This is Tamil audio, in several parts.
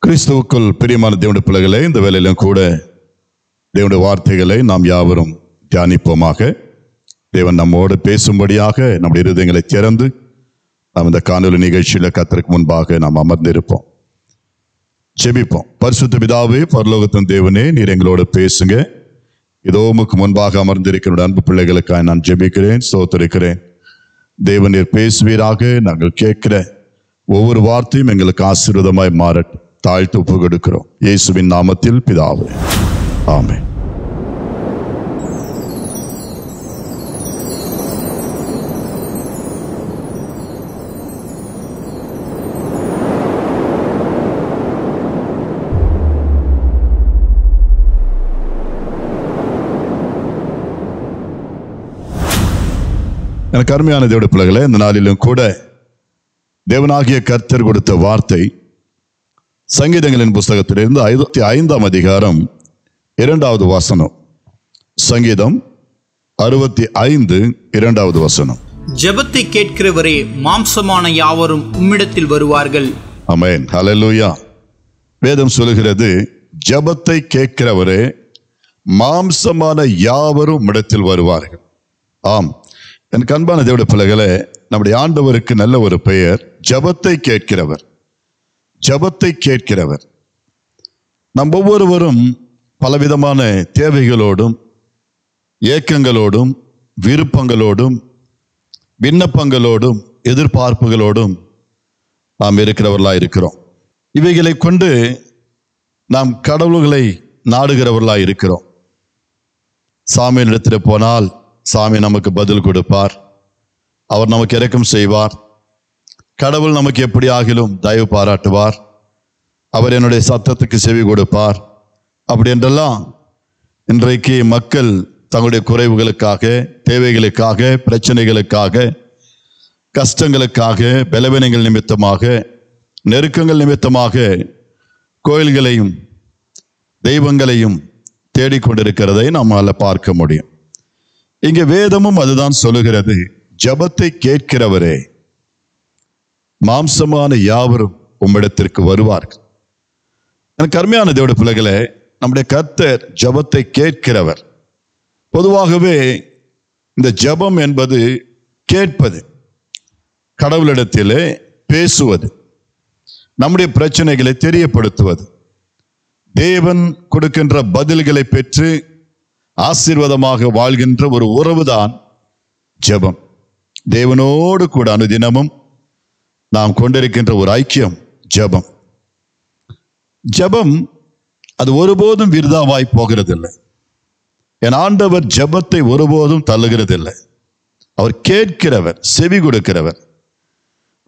கிறிஸ்துவுக்குள் பிரியமான தேவனுடைய பிள்ளைகளே, இந்த வேளையிலும் கூட தேவனுடைய வார்த்தைகளை நாம் யாவரும் தியானிப்போமாக. தேவன் நம்மோடு பேசும்படியாக நம்முடைய இருதயங்களை திறந்து நாம் இந்த காணொலி நிகழ்ச்சியில கர்த்தருக்கு முன்பாக நாம் அமர்ந்திருப்போம். ஜெபிப்போம். பரிசுத்த பிதாவே, பரலோகத்தின் தேவனே, நீர் எங்களோடு பேசுங்க. இதோ உமக்கு முன்பாக அமர்ந்திருக்கிற அன்பு பிள்ளைகளுக்காக நான் ஜெபிக்கிறேன், ஸ்தோத்திரிக்கிறேன். தேவன் நீர் பேசுவீராக. நாங்கள் கேட்கிற ஒவ்வொரு வார்த்தையும் எங்களுக்கு ஆசீர்வாதமாய் மாறட்டும். தாழ்த்து ஒப்பு கொடுக்கிறோம் இயேசுவின் நாமத்தில் பிதாவே, ஆமென். எனக்கு அருமையான தேவனுடைய பிள்ளைகளே, இந்த நாளிலும் கூட தேவனாகிய கர்த்தர் கொடுத்த வார்த்தை சங்கீதங்களின் புஸ்தகத்திலிருந்து 65ஆம் அதிகாரம் 2வது வசனம். சங்கீதம் 65 2வது வசனம். ஜெபத்தை கேட்கிறவரே, மாம்சமான யாவரும் உம்மிடத்தில் வருவார்கள். ஆமென், ஹல்லேலூயா. வேதம் சொல்லுகிறது, ஜெபத்தை கேட்கிறவரே, மாம்சமான யாவரும் உம்மிடத்தில் வருவார்கள். ஆம், எனக்கு அன்பான தேவனுடைய பிள்ளைகளே, நம்முடைய ஆண்டவருக்கு நல்ல ஒரு பெயர், ஜெபத்தை கேட்கிறவர். ஜெபத்தை கேட்கிறவர். நம் ஒவ்வொருவரும் பலவிதமான தேவைகளோடும் ஏக்கங்களோடும் விருப்பங்களோடும் விண்ணப்பங்களோடும் எதிர்பார்ப்புகளோடும் நாம் இருக்கிறவர்களாக இருக்கிறோம். இவைகளை கொண்டு நாம் கடவுள்களை நாடுகிறவர்களாக இருக்கிறோம். சாமியினிடத்தில் போனால் சாமி நமக்கு பதில் கொடுப்பார், அவர் நமக்கு இரக்கம் செய்வார், கடவுள் நமக்கு எப்படி ஆகிலும் தயவு பாராட்டுவார், அவர் என்னுடைய சத்தத்துக்கு செவி கொடுப்பார். அப்படி என்றெல்லாம் இன்றைக்கு மக்கள் தங்களுடைய குறைவுகளுக்காக, தேவைகளுக்காக, பிரச்சனைகளுக்காக, கஷ்டங்களுக்காக, பலவீனங்கள் நிமித்தமாக, நெருக்கங்கள் நிமித்தமாக கோயில்களையும் தெய்வங்களையும் தேடிக்கொண்டிருக்கிறதை நம்மால் பார்க்க முடியும். இங்கே வேதமும் அதுதான் சொல்லுகிறது, ஜெபத்தை கேட்கிறவரே, மாம்சமான யாவரும் உம்மிடத்திற்கு வருவார்கள். எனக்கு அருமையான தேவனுடைய பிள்ளைகளே, நம்முடைய கர்த்தர் ஜெபத்தை கேட்கிறவர். பொதுவாகவே இந்த ஜெபம் என்பது கேட்பது, கடவுளிடத்திலே பேசுவது, நம்முடைய பிரச்சனைகளை தெரியப்படுத்துவது, தேவன் கொடுக்கின்ற பதில்களை பெற்று ஆசீர்வாதமாக வாழ்கின்ற ஒரு உறவுதான் ஜெபம். தேவனோடு கூட அனுதினமும் நாம் கொண்டிருக்கின்ற ஒரு ஐக்கியம் ஜெபம். ஜெபம் அது ஒருபோதும் விருதாவாய் போகிறதில்லை. என் ஆண்டவர் ஜெபத்தை ஒருபோதும் தள்ளுகிறதில்லை. அவர் கேட்கிறவர், செவி கொடுக்கிறவர்.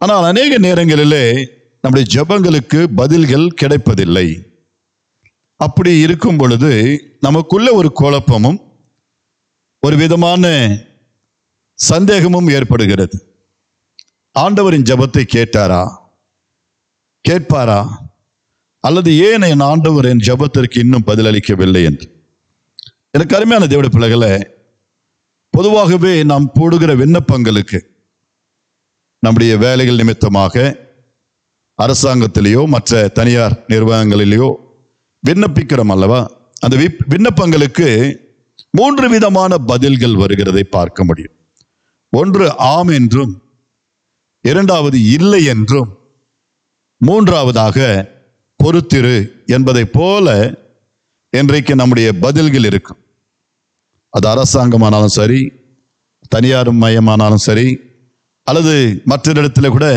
ஆனால் அநேக நேரங்களிலே நம்முடைய ஜெபங்களுக்கு பதில்கள் கிடைப்பதில்லை. அப்படி இருக்கும் பொழுது நமக்குள்ள ஒரு குழப்பமும் ஒரு விதமான சந்தேகமும் ஏற்படுகிறது. ஆண்டவரின் ஜெபத்தை கேட்டாரா, கேட்பாரா, அல்லது ஏன் என் ஆண்டவர் என் ஜெபத்திற்கு இன்னும் பதிலளிக்கவில்லை என்று. எனக்கு அருமையான தேவனுடைய பிள்ளைகளே, பொதுவாகவே நாம் போடுகிற விண்ணப்பங்களுக்கு நம்முடைய வேலைகள் நிமித்தமாக அரசாங்கத்திலேயோ மற்ற தனியார் நிறுவனங்களிலேயோ விண்ணப்பிக்கிறோம் அல்லவா? அந்த விண்ணப்பங்களுக்கு 3 விதமான பதில்கள் வருகிறதை பார்க்க முடியும். ஒன்று ஆம் என்றும், இரண்டாவது இல்லை என்றும், மூன்றாவதாக பொறுத்திரு என்பதை போல இன்றைக்கு நம்முடைய பதில்கள் இருக்கும். அது அரசாங்கமானாலும் சரி, தனியார் மையமானாலும் சரி, அல்லது மற்ற இடத்துல கூட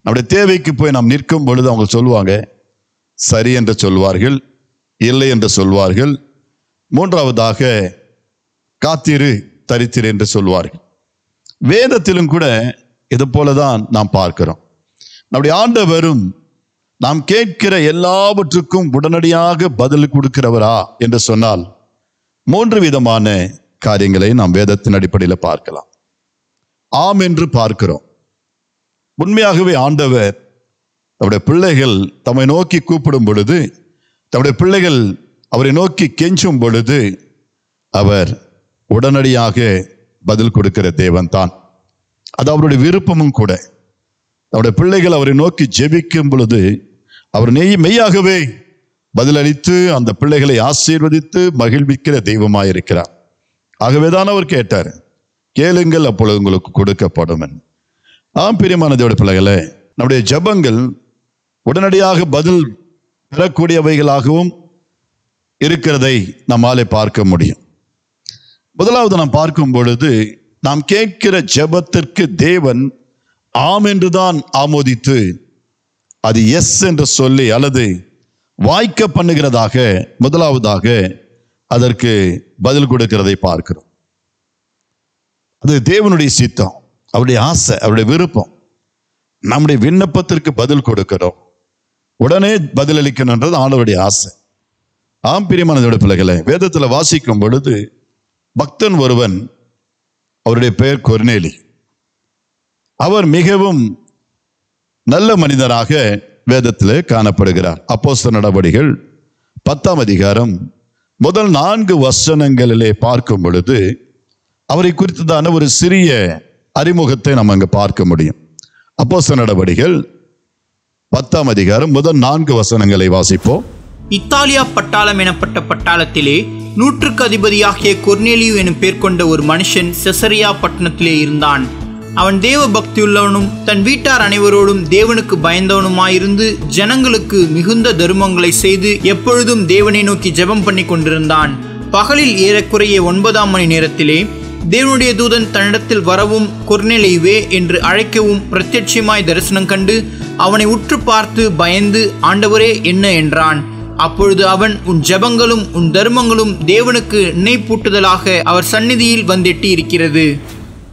நம்முடைய தேவைக்கு போய் நாம் நிற்கும் பொழுது அவங்க சொல்லுவாங்க, சரி என்று சொல்வார்கள், இல்லை என்று சொல்வார்கள், மூன்றாவதாக காத்திரு, தரித்திரு என்று சொல்வார்கள். வேதத்திலும் கூட இது போலதான் நாம் பார்க்கிறோம். நம்முடைய ஆண்டவரும் நாம் கேட்கிற எல்லாவற்றுக்கும் உடனடியாக பதில் கொடுக்கிறவரா என்று சொன்னால் 3 விதமான காரியங்களை நாம் வேதத்தின் அடிப்படையில் பார்க்கலாம். ஆம் என்று பார்க்கிறோம். உண்மையாகவே ஆண்டவர் தம்முடைய பிள்ளைகள் தம்மை நோக்கி கூப்பிடும் பொழுது, தம்முடைய பிள்ளைகள் அவரை நோக்கி கெஞ்சும் பொழுது அவர் உடனடியாக பதில் கொடுக்கிற தேவன் தான். அது அவருடைய விருப்பமும் கூட. அவருடைய பிள்ளைகள் அவரை நோக்கி ஜெபிக்கும் பொழுது அவர் மெய்யாகவே பதிலளித்து அந்த பிள்ளைகளை ஆசீர்வதித்து மகிழ்விக்கிற தெய்வமாயிருக்கிறார். ஆகவேதான் அவர் கேட்டார், கேளுங்கள் அப்பொழுது உங்களுக்கு கொடுக்கப்படும். பிரியமான தேவனுடைய பிள்ளைகளே, நம்முடைய ஜெபங்கள் உடனடியாக பதில் பெறக்கூடியவைகளாகவும் இருக்கிறதை நம்மாலே பார்க்க முடியும். முதலாவது நாம் பார்க்கும் பொழுது, நாம் கேட்கிற ஜெபத்திற்கு தேவன் ஆம் என்றுதான் ஆமோதித்து அது எஸ் என்று சொல்லி அல்லது வாய்க்க பண்ணுகிறதாக முதலாவதாக அதற்கு பதில் கொடுக்கிறதை பார்க்கிறோம். அது தேவனுடைய சித்தம், அவருடைய ஆசை, அவருடைய விருப்பம். நம்முடைய விண்ணப்பத்திற்கு பதில் கொடுக்கிறோம், உடனே பதிலளிக்கணுன்றது ஆண்டவருடைய ஆசை. பிரியமான பிள்ளைகளை, வேதத்தில் வாசிக்கும் பொழுது பக்தன் ஒருவன், அவருடைய பெயர் கொர்நேலி. அவர் மிகவும் நல்ல மனிதராக வேதத்திலே காணப்படுகிறார். அப்போஸ்தலர் நடபடிகள் 10ஆம் அதிகாரம் முதல் 4 வசனங்களிலே பார்க்கும் பொழுது அவரை குறித்ததான ஒரு சிறிய அறிமுகத்தை நாம் அங்கு பார்க்க முடியும். அப்போஸ்தலர் நடபடிகள் 10ஆம் அதிகாரம் முதல் 4 வசனங்களை வாசிப்போம். இத்தாலியா பட்டாளம் எனப்பட்ட பட்டாளத்திலே 100க்கு அதிபதியாகிய கொர்நேலியு எனும் பேர் கொண்ட ஒரு மனுஷன் செசரியா பட்டணத்திலே இருந்தான். அவன் தேவ பக்தியுள்ளவனும் தன் வீட்டார் அனைவரோடும் தேவனுக்கு பயந்தவனுமாயிருந்து ஜனங்களுக்கு மிகுந்த தருமங்களை செய்து எப்பொழுதும் தேவனை நோக்கி ஜெபம் பண்ணி கொண்டிருந்தான். பகலில் ஏறக்குறைய 9ஆம் மணி நேரத்திலே தேவனுடைய தூதன் தன்னிடத்தில் வரவும் கொர்நேலியுவே என்று அழைக்கவும் பிரத்யட்சமாய் தரிசனம் கண்டு அவனை உற்று பார்த்து பயந்து, ஆண்டவரே என்ன என்றான். அப்பொழுது அவன், உன் ஜெபங்களும் உன் தர்மங்களும் தேவனுக்கு நினைப்பூட்டுதலாக அவர் சந்நிதியில் வந்தெட்டி இருக்கிறது.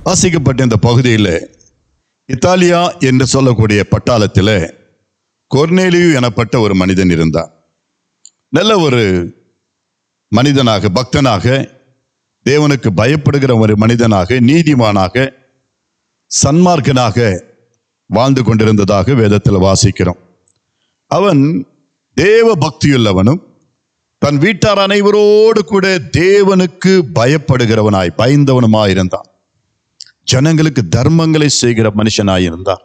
வாசிக்கப்பட்ட இந்த பகுதியில் இத்தாலியா என்று சொல்லக்கூடிய பட்டாளத்தில் கொர்நேலியு எனப்பட்ட ஒரு மனிதன் இருந்தார். நல்ல ஒரு மனிதனாக, பக்தனாக, தேவனுக்கு பயப்படுகிற ஒரு மனிதனாக, நீதிமானாக, சன்மார்க்கனாக வாழ்ந்து கொண்டிருந்ததாக வேதத்தில் வாசிக்கிறோம். அவன் தேவ பக்தியுள்ளவனும் தன் வீட்டார் அனைவரோடு கூட தேவனுக்கு பயப்படுகிறவனாய், பயந்தவனுமாயிருந்தான். ஜனங்களுக்கு தர்மங்களை செய்கிற மனுஷனாயிருந்தார்.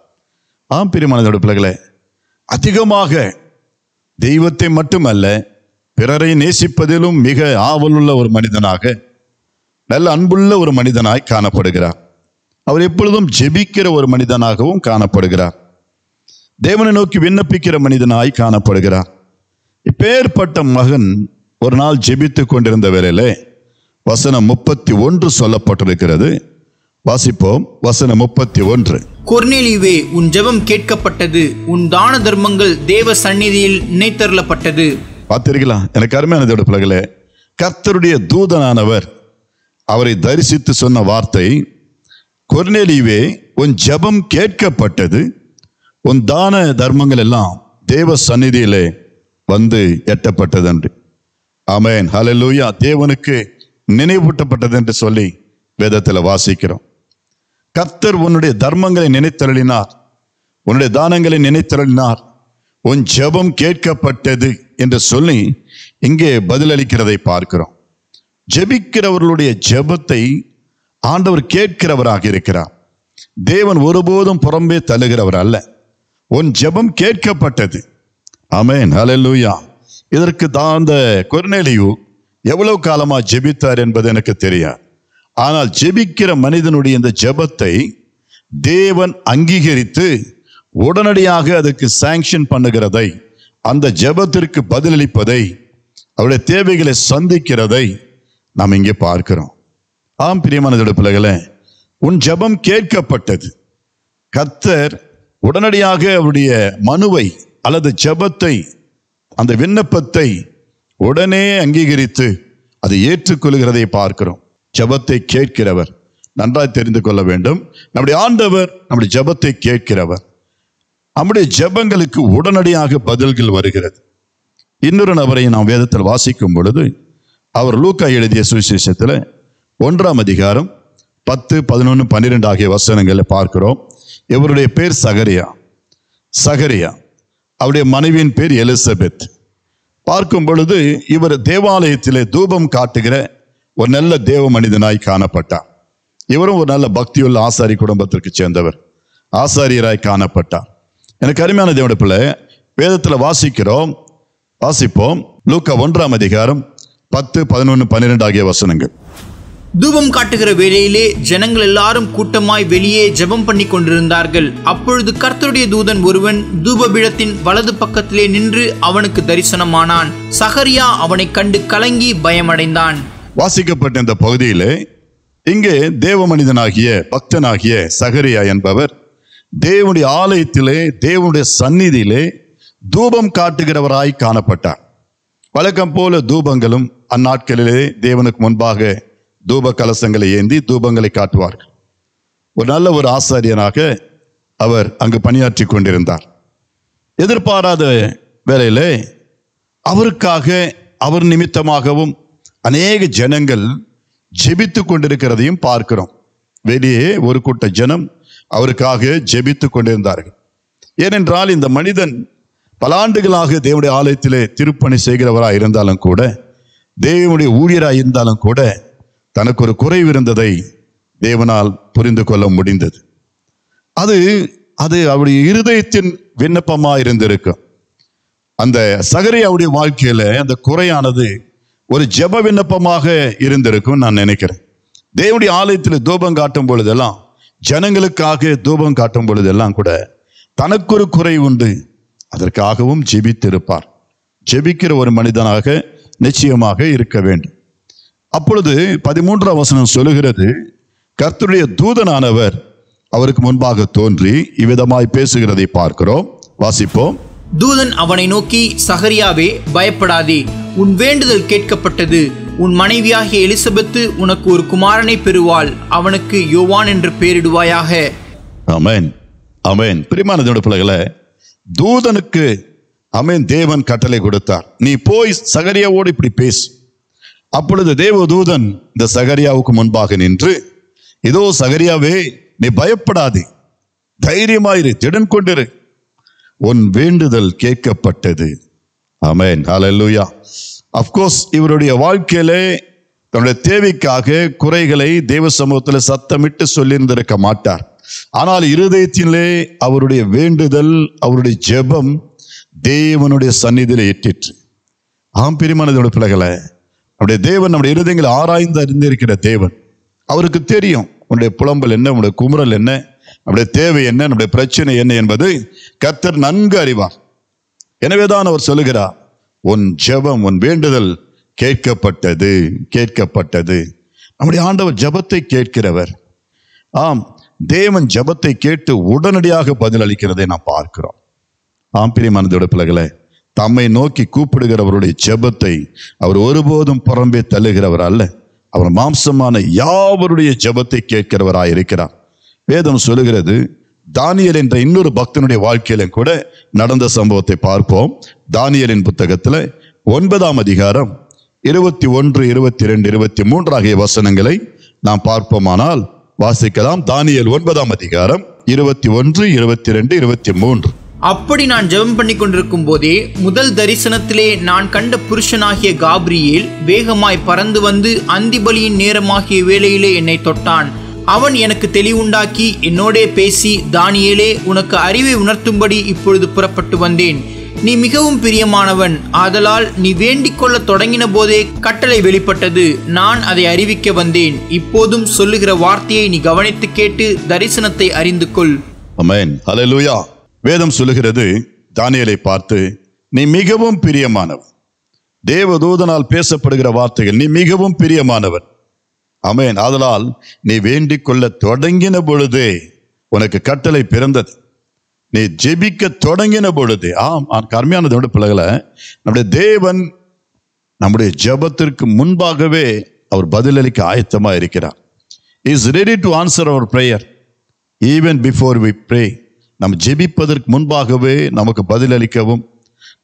பிரியமான பிள்ளைகளே, அதிகமாக தெய்வத்தை மட்டுமல்ல பிறரை நேசிப்பதிலும் மிக ஆவலுள்ள ஒரு மனிதனாக, நல்ல அன்புள்ள ஒரு மனிதனாய் காணப்படுகிறார். அவர் எப்பொழுதும் ஜெபிக்கிற ஒரு மனிதனாகவும் காணப்படுகிறார். தேவனை நோக்கி விண்ணப்பிக்கிற மனிதனாய் காணப்படுகிறார். இப்பேற்பட்ட மகன் ஒரு நாள் ஜெபித்துக் கொண்டிருந்த வேளையிலே வசனம் 31 சொல்லப்பட்டிருக்கிறது. வாசிப்போம். வசனம் 31. கொர்நேலியுவே, உன் ஜெபம் கேட்கப்பட்டது, உன் தான தர்மங்கள் தேவ சந்நிதியில் நினைத்தருளப்பட்டது. பார்த்தீர்களா? எனக்கு அருமையான தேவனுடைய பிள்ளைகளே, கர்த்தருடைய தூதனானவர் அவரை தரிசித்து சொன்ன வார்த்தை, கொர்நேலியுவே, உன் ஜெபம் கேட்கப்பட்டது, உன் தான தர்மங்கள் எல்லாம் தேவ சந்நிதியிலே வந்து எட்டப்பட்டது என்று. ஆமென், ஹல்லேலூயா. தேவனுக்கு நினைவூட்டப்பட்டது என்று சொல்லி வேதத்தில் வாசிக்கிறோம். கர்த்தர் உன்னுடைய தர்மங்களை நினைத்தருளினார், உன்னுடைய தானங்களை நினைத்தருளினார், உன் ஜெபம் கேட்கப்பட்டது என்று சொல்லி இங்கே பதிலளிக்கிறதை பார்க்கிறோம். ஜெபிக்கிறவர்களுடைய ஜெபத்தை ஆண்டவர் கேட்கிறவராக இருக்கிறார். தேவன் ஒருபோதும் புறம்பே தள்ளுகிறவர் அல்ல. உன் ஜெபம் கேட்கப்பட்டது. ஆமென், ஹல்லேலூயா. இதற்கு தான் அந்த கொர்நேலியு எவ்வளவு காலமா ஜெபித்தார் என்பது எனக்கு தெரியாது. ஆனால் ஜெபிக்கிற மனிதனுடைய இந்த ஜெபத்தை தேவன் அங்கீகரித்து உடனடியாக அதுக்கு சாங்ஷன் பண்ணுகிறதை, அந்த ஜெபத்திற்கு பதிலளிப்பதை, அவருடைய தேவைகளை சந்திக்கிறதை நாம் இங்கே பார்க்கிறோம். பிரியமான பிள்ளைகளே, உன் ஜெபம் கேட்கப்பட்டது. கர்த்தர் உடனடியாக அவருடைய மனுவை அல்லது ஜெபத்தை, அந்த விண்ணப்பத்தை உடனே அங்கீகரித்து அதை ஏற்றுக்கொள்கிறதை பார்க்கிறோம். ஜெபத்தை கேட்கிறவர், நன்றாய் தெரிந்து கொள்ள வேண்டும், நம்முடைய ஆண்டவர் நம்முடைய ஜெபத்தை கேட்கிறவர். நம்முடைய ஜெபங்களுக்கு உடனடியாக பதில்கள் வருகிறது. இன்னொரு நபரை நாம் வேதத்தில் வாசிக்கும் பொழுது, அவர் லூக்கா எழுதிய சுவிசேஷத்தில் 1ஆம் அதிகாரம் 10, 11, 12 ஆகிய வசனங்களை பார்க்கிறோம். இவருடைய பேர் சகரியா, அவருடைய மனைவியின் பேர் எலிசபெத். பார்க்கும் பொழுது இவர் தேவாலயத்திலே தூபம் காட்டுகிற ஒரு நல்ல தேவ மனிதனாய் காணப்பட்டார். இவரும் ஒரு நல்ல பக்தியுள்ள ஆசாரி குடும்பத்திற்கு சேர்ந்தவர், ஆசாரியராய் காணப்பட்டார். எனக்கு அருமையான தேவனுடைய பிள்ளை, வேதத்தில் வாசிப்போம். லூக்கா 1ஆம் அதிகாரம் 10, 11, 12 ஆகிய வசனங்கள். தூபம் காட்டுகிற வேளையிலே ஜனங்கள் எல்லாரும் கூட்டமாய் வெளியே ஜெபம் பண்ணி கொண்டிருந்தார்கள். அப்பொழுது கர்த்தருடைய தூதன் ஒருவன் தூபபீடத்தின் வலது பக்கத்திலே நின்று அவனுக்கு தரிசனமானான். சகரியா அவனை கண்டு கலங்கி பயமடைந்தான். வாசிக்கப்பட்ட இந்த பகுதியிலே இங்கே தேவ மனிதனாகிய பக்தனாகிய சகரியா என்பவர் தேவனுடைய ஆலயத்திலே தேவனுடைய சந்நிதியிலே தூபம் காட்டுகிறவராய் காணப்பட்டார். வழக்கம் போல தூபங்களும் அந்நாட்களிலே தேவனுக்கு முன்பாக தூப கலசங்களை ஏந்தி தூபங்களை காட்டுவார்கள். நல்ல ஒரு ஆசாரியனாக அவர் அங்கு பணியாற்றி கொண்டிருந்தார். எதிர்பாராத வேளையிலே அவருக்காக அவர் நிமித்தமாகவும் அநேக ஜனங்கள் ஜெபித்து கொண்டிருக்கிறதையும் பார்க்கிறோம். வெளியே ஒரு கூட்ட ஜனம் அவருக்காக ஜெபித்து கொண்டிருந்தார்கள். ஏனென்றால் இந்த மனிதன் பல ஆண்டுகளாக தேவனுடைய ஆலயத்திலே திருப்பணி செய்கிறவராக இருந்தாலும் கூட, தேவனுடைய ஊழியராக இருந்தாலும் கூட, தனக்கு ஒரு குறைவு இருந்ததை தேவனால் புரிந்து கொள்ள முடிந்தது. அது அவருடைய இருதயத்தின் விண்ணப்பமாக இருந்திருக்கும். அந்த சகரியாவுடைய வாழ்க்கையில அந்த குறையானது ஒரு ஜெப விண்ணப்பமாக இருந்திருக்கும் நான் நினைக்கிறேன். தேவனுடைய ஆலயத்தில் தூபம் காட்டும் பொழுதெல்லாம், ஜனங்களுக்காக தூபம் காட்டும் பொழுதெல்லாம் கூட தனக்கு ஒரு குறை உண்டு, அதற்காகவும் ஜெபித்திருப்பார். ஜெபிக்கிற ஒரு மனிதனாக நிச்சயமாக இருக்க வேண்டும். அப்பொழுது 13ஆம் வசனம் சொல்லுகிறது, கர்த்தருடைய தூதனானவர் அவருக்கு முன்பாக தோன்றி இவ்விதமாய் பேசுகிறதை பார்க்கிறோம். வாசிப்போம். தூதன் அவனை நோக்கி, சகரியாவே, பயப்படாதே, உன் வேண்டுதல் கேட்கப்பட்டது. உன் மனைவியாகிய எலிசபெத்து உனக்கு ஒரு குமாரனை பெறுவாள். அவனுக்கு யோவான் என்று பெயரிடுவாயாக. ஆமென், ஆமென். பிரியமான தேவனுடைய பிள்ளைகளே, தூதனுக்கு தேவன் கட்டளை கொடுத்தார், நீ போய் சகரியாவோடு இப்படி பேசு. அப்பொழுது தேவதூதன் இந்த சகரியாவுக்கு முன்பாக நின்று, இதோ சகரியாவே, நீ பயப்படாதே, தைரியமாயிரு, திடன் கொண்டிரு, உன் வேண்டுதல் கேட்கப்பட்டது. ஆமென், ஹல்லேலூயா. அப்கோர்ஸ் இவருடைய வாழ்க்கையிலே தன்னுடைய தேவைக்காக குறைகளை தேவ சமூகத்தில் சத்தமிட்டு சொல்லியிருந்திருக்க மாட்டார். ஆனால் இருதயத்திலே அவருடைய வேண்டுதல், அவருடைய ஜெபம் தேவனுடைய சந்நிதியிலே எட்டிற்று. பிரியமான பிள்ளைகளை, நம்முடைய தேவன் நம்முடைய இருதயங்களை ஆராய்ந்து அறிந்திருக்கிற தேவன். அவருக்கு தெரியும் உன்னுடைய புலம்பல் என்ன, உன்னுடைய குமுறல் என்ன, நம்முடைய தேவை என்ன, நம்முடைய பிரச்சனை என்ன என்பது கர்த்தர் நன்கு அறிவார். எனவேதான் அவர் சொல்லுகிறார், உன் ஜெபம், உன் வேண்டுதல் கேட்கப்பட்டது, கேட்கப்பட்டது. நம்முடைய ஆண்டவர் ஜெபத்தை கேட்கிறவர். தேவன் ஜெபத்தை கேட்டு உடனடியாக பதில் அளிக்கிறதை நாம் பார்க்கிறோம். பிரியமான பிள்ளைகளே, தம்மை நோக்கி கூப்பிடுகிறவருடைய ஜெபத்தை அவர் ஒருபோதும் புறம்பே தள்ளுகிறவர் அல்ல. அவர் மாம்சமான யாவருடைய ஜெபத்தை கேட்கிறவராய் இருக்கிறார். வேதம் சொல்லுகிறது, தானியேல் என்ற இன்னொரு பக்தனுடைய வாழ்க்கையிலும் கூட நடந்த சம்பவத்தை பார்ப்போம். தானியேலின் புத்தகத்தில் 9ஆம் அதிகாரம் 21, 22, 23 ஆகிய வசனங்களை நாம் பார்ப்போமானால் வாசிக்கலாம். தானியேல் 9ஆம் அதிகாரம் 21, 22, 23. அப்படி நான் ஜெபம் பண்ணி கொண்டிருக்கும் போதே முதல் தரிசனத்திலே நான் கண்ட புருஷனாகிய காபிரியேல் வேகமாய் பறந்து வந்து அந்திபலியின் நேரமாகிய வேளையிலே என்னை தொட்டான். அவன் எனக்கு தெளிவுண்டாக்கி என்னோடே பேசி, தானியேலே, உனக்கு அறிவை உணர்த்தும்படி இப்பொழுது புறப்பட்டு வந்தேன். நீ மிகவும் பிரியமானவன், ஆதலால் நீ வேண்டிக் கொள்ள தொடங்கின போதே கட்டளை வெளிப்பட்டது. நான் அதை அறிவிக்க வந்தேன். இப்போதும் சொல்லுகிற வார்த்தையை நீ கவனித்து கேட்டு தரிசனத்தை அறிந்து கொள். ஆமென், ஹல்லேலூயா. வேதம் சொல்லுகிறது, தானியேலை பார்த்து, நீ மிகவும் பிரியமானவன். தேவதூதனால் பேசப்படுகிற வார்த்தைகள், நீ மிகவும் பிரியமானவன். ஆமென். ஆதலால் நீ வேண்டிக் கொள்ள தொடங்கின பொழுதே உனக்கு கட்டளை பிறந்தது. நீ ஜெபிக்க தொடங்கின பொழுது. கர்மையானதோட பிள்ளைகளை, நம்முடைய தேவன் நம்முடைய ஜெபத்திற்கு முன்பாகவே அவர் பதிலளிக்க ஆயத்தமா இருக்கிறார். இஸ் ரெடி டு ஆன்சர் அவர் prayer even before we pray. நம்ம ஜெபிப்பதற்கு முன்பாகவே நமக்கு பதிலளிக்கவும்